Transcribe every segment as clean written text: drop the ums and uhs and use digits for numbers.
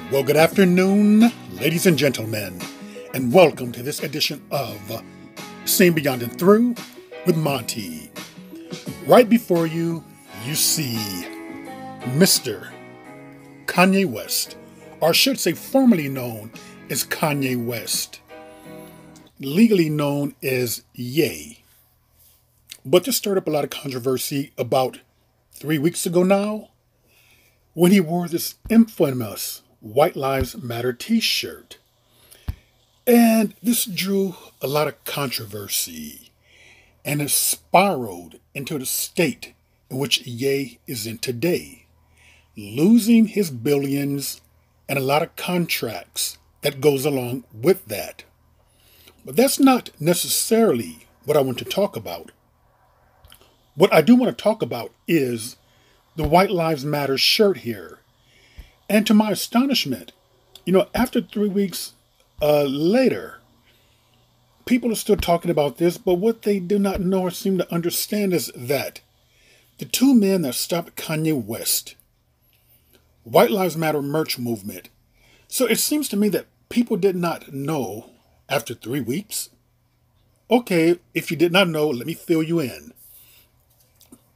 Well, good afternoon, ladies and gentlemen, and welcome to this edition of Seen Beyond and Through with Monty. Right before you, you see Mr. Kanye West, or I should say formerly known as Kanye West, legally known as Ye. But this stirred up a lot of controversy about 3 weeks ago now, when he wore this infamous White Lives Matter t-shirt. And this drew a lot of controversy, and it spiraled into the state in which Ye is in today, losing his billions and a lot of contracts that goes along with that. But that's not necessarily what I want to talk about. What I do want to talk about is the White Lives Matter shirt here. And to my astonishment, after 3 weeks later, people are still talking about this, but what they do not know or seem to understand is that the two men that stopped Kanye West, White Lives Matter merch movement. So it seems to me that people did not know after 3 weeks. Okay, if you did not know, let me fill you in.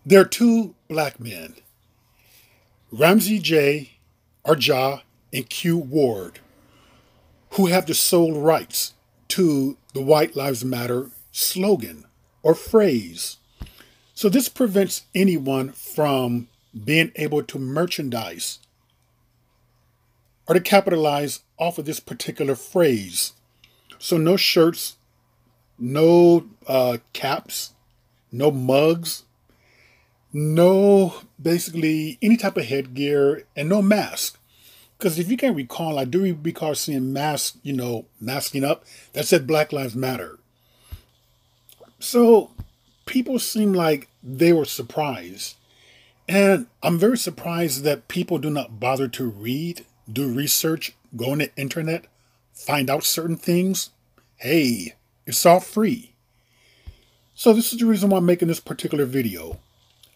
There are two black men, Ramsey J. or Ja and Q Ward, who have the sole rights to the White Lives Matter slogan or phrase. So this prevents anyone from being able to merchandise or to capitalize off of this particular phrase. So no shirts, no caps, no mugs, no basically any type of headgear, and no mask. Because if you can recall, I do recall seeing masks, masking up that said Black Lives Matter. So people seem like they were surprised. And I'm very surprised that people do not bother to read, do research, go on the internet, find out certain things. Hey, it's all free. So this is the reason why I'm making this particular video.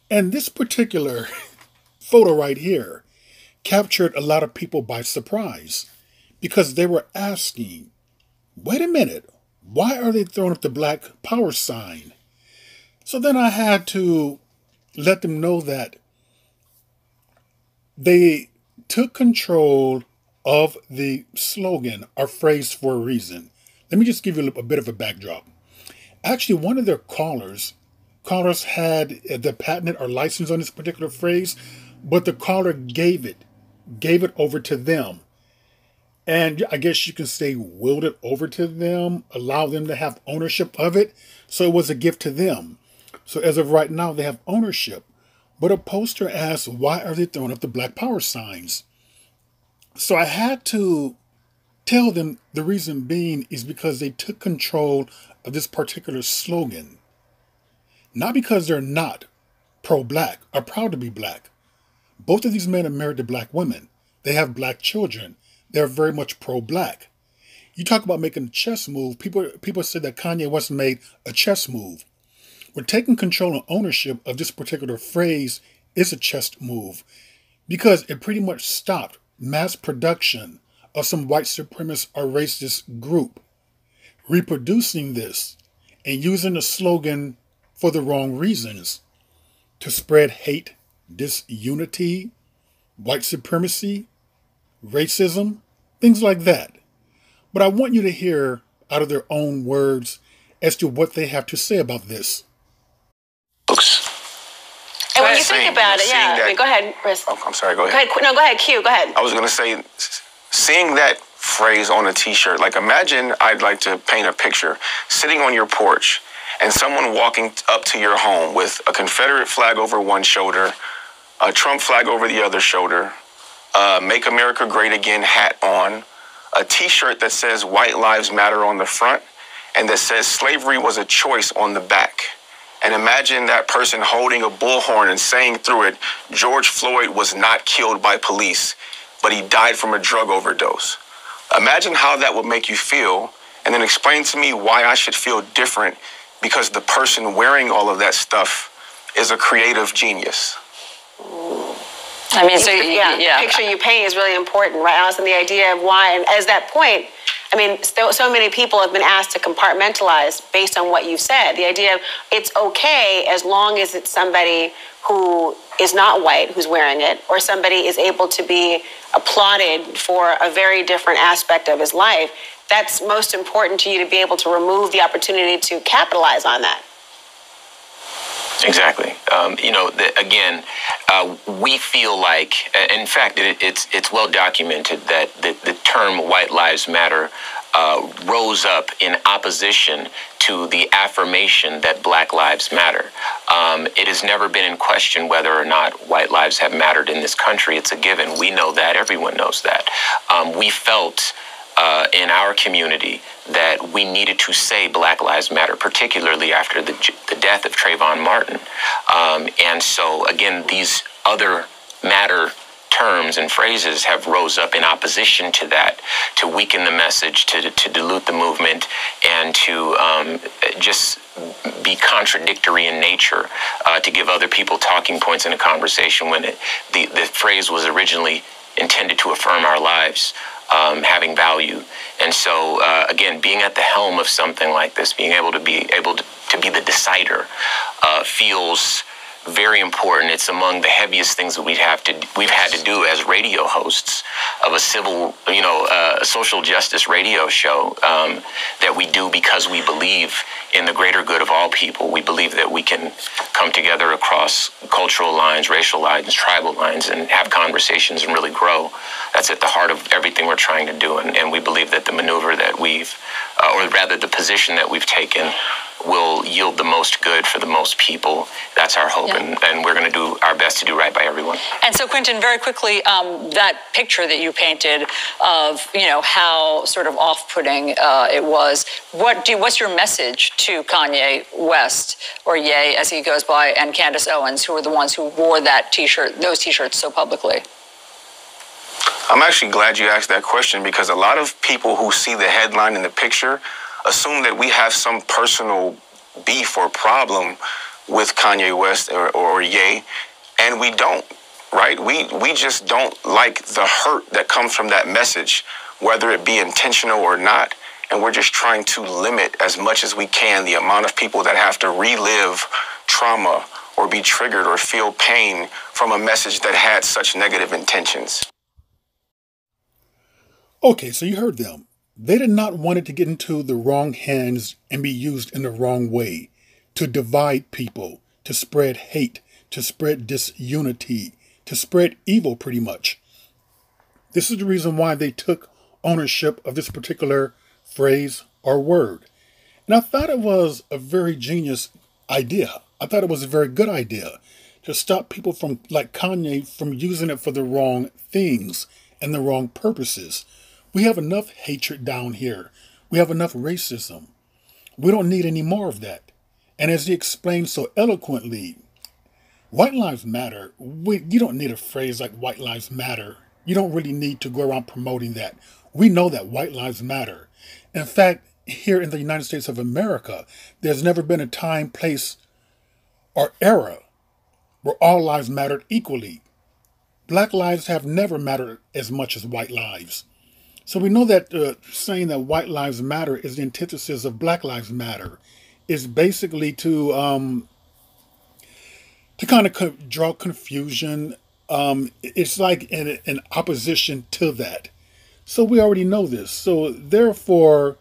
And this particular photo right here captured a lot of people by surprise, because they were asking, wait a minute, why are they throwing up the Black Power sign? So then I had to let them know that they took control of the slogan or phrase for a reason. Let me just give you a bit of a backdrop. Actually, one of their callers had the patent or license on this particular phrase, but the caller gave it over to them. And I guess you can say willed it over to them, allow them to have ownership of it. So it was a gift to them. So as of right now, they have ownership. But a poster asked, why are they throwing up the Black Power signs? So I had to tell them the reason being is because they took control of this particular slogan. Not because they're not pro-black or proud to be black. Both of these men are married to black women. They have black children. They're very much pro-black. You talk about making a chess move. People say that Kanye West made a chess move. We're taking control and ownership of this particular phrase is a chess move, because it pretty much stopped mass production of some white supremacist or racist group reproducing this and using the slogan for the wrong reasons, to spread hate, disunity, white supremacy, racism, things like that. But I want you to hear out of their own words as to what they have to say about this. Books. And when you think about it, go ahead, Chris. Oh, I'm sorry, go ahead. No, go ahead, Q, go ahead. I was going to say, seeing that phrase on a t-shirt, like imagine, I'd like to paint a picture, sitting on your porch, and someone walking up to your home with a Confederate flag over one shoulder, a Trump flag over the other shoulder, Make America Great Again hat on, a t-shirt that says White Lives Matter on the front, and that says slavery was a choice on the back. And imagine that person holding a bullhorn and saying through it, George Floyd was not killed by police, but he died from a drug overdose. Imagine how that would make you feel, and then explain to me why I should feel different because the person wearing all of that stuff is a creative genius. I mean, so the picture you paint is really important, right, Allison? The idea of why, and as that point, I mean, so many people have been asked to compartmentalize based on what you've said. The idea of it's okay as long as it's somebody who is not white who's wearing it, or somebody is able to be applauded for a very different aspect of his life. That's most important to you, to be able to remove the opportunity to capitalize on that. Exactly. We feel like, in fact, it's well documented that the term White Lives Matter rose up in opposition to the affirmation that Black Lives Matter. It has never been in question whether or not white lives have mattered in this country. It's a given. We know that. Everyone knows that. We felt in our community that we needed to say Black Lives Matter, particularly after the death of Trayvon Martin. And so, again, these other matter terms and phrases have rose up in opposition to that, to weaken the message, to dilute the movement, and to just be contradictory in nature, to give other people talking points in a conversation when the phrase was originally intended to affirm our lives having value. And so, again, being at the helm of something like this, being able to be be the decider, feels very important. It's among the heaviest things that we've had to do as radio hosts of a civil, a social justice radio show that we do because we believe in the greater good of all people. We believe that we can come together across cultural lines, racial lines, tribal lines, and have conversations and really grow. That's at the heart of everything we're trying to do. And we believe that the maneuver that or rather the position that we've taken, will yield the most good for the most people. That's our hope, and we're going to do our best to do right by everyone. And so, Quentin, very quickly, that picture that you painted of, how sort of off-putting it was, what's your message to Kanye West, or Ye, as he goes by, and Candace Owens, who are the ones who wore those T-shirts so publicly? I'm actually glad you asked that question, because a lot of people who see the headline and the picture assume that we have some personal beef or problem with Kanye West or Ye, and we don't, right? We just don't like the hurt that comes from that message, whether it be intentional or not, and we're just trying to limit as much as we can the amount of people that have to relive trauma or be triggered or feel pain from a message that had such negative intentions. Okay, so you heard them. They did not want it to get into the wrong hands and be used in the wrong way, to divide people, to spread hate, to spread disunity, to spread evil, pretty much. This is the reason why they took ownership of this particular phrase or word. And I thought it was a very genius idea. I thought it was a very good idea to stop people from, like Kanye, from using it for the wrong things and the wrong purposes. We have enough hatred down here. We have enough racism. We don't need any more of that. And as he explained so eloquently, white lives matter. You don't need a phrase like white lives matter. You don't really need to go around promoting that. We know that white lives matter. In fact, here in the United States of America, there's never been a time, place, or era where all lives mattered equally. Black lives have never mattered as much as white lives. So we know that saying that white lives matter is the antithesis of Black Lives Matter. Is basically to kind of draw confusion. It's like in opposition to that. So we already know this. So therefore,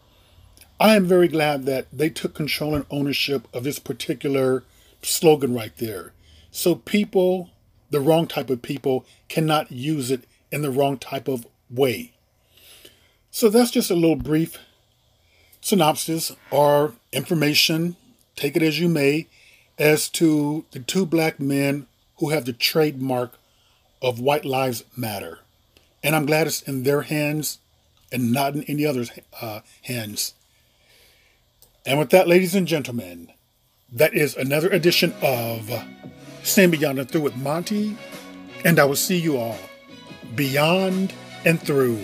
I am very glad that they took control and ownership of this particular slogan right there. So people, the wrong type of people, cannot use it in the wrong type of way. So that's just a little brief synopsis or information, take it as you may, as to the two black men who have the trademark of White Lives Matter. And I'm glad it's in their hands and not in any other's hands. And with that, ladies and gentlemen, that is another edition of Stand Beyond and Through with Monty. And I will see you all beyond and through.